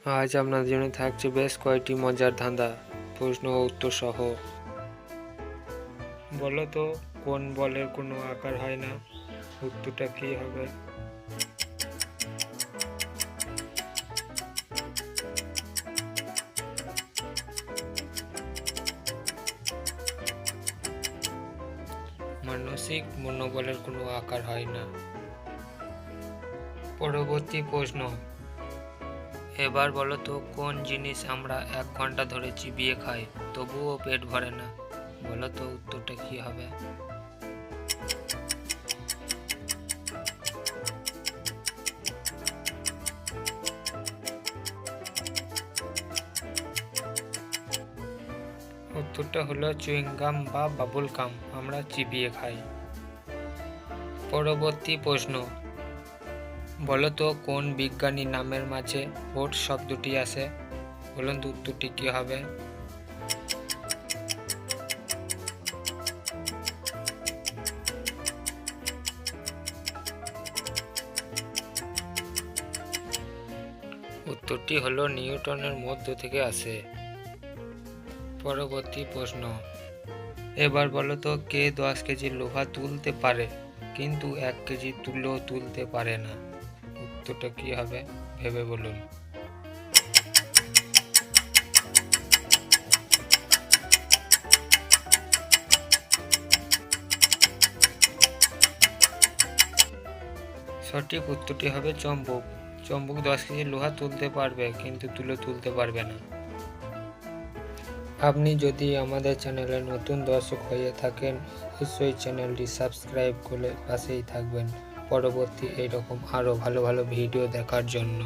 আজ আপনাদের জন্য থাকছে বেশ কয়েকটি মজার ধাঁধা, প্রশ্ন ও উত্তর সহ। বলো তো কোন বলের কোনো আকার হয় না? উত্তরটা কি হবে? মানসিক মনোবলের কোনো আকার হয় না। পরবর্তী প্রশ্ন, এবার বলো তো কোন জিনিস আমরা 1 ঘন্টা ধরে চিবিয়ে খাই তবুও পেট ভরে না? বলো তো উত্তরটা কি হবে? উত্তরটা হলো চুইংগাম বা বাবুল গাম, আমরা চিবিয়ে খাই। পরবর্তী প্রশ্ন, বলো তো কোন বিজ্ঞানী নামের মাঝে ভোট শব্দটি আসে? বলুন তো উত্তরটি কি হবে? উত্তরটি হলো নিউটনের মধ্য থেকে আসে। পরবর্তী প্রশ্ন, এবার বলো তো কে 10 কেজি লোহা তুলতে পারে কিন্তু 1 কেজি তুলো তুলতে পারে না? উত্তরটা কি হবে ভেবে বলুন। সঠিক উত্তরটি হবে চম্বুক। চম্বুক 10 কেজি লোহা তুলতে পারবে কিন্তু তুলো তুলতে পারবে না। আপনি যদি আমাদের চ্যানেলে নতুন দর্শক হয়ে থাকেন, অবশ্যই চ্যানেলটি সাবস্ক্রাইব করে পাশেই থাকবেন পরবর্তী এইরকম আরও ভালো ভালো ভিডিও দেখার জন্য।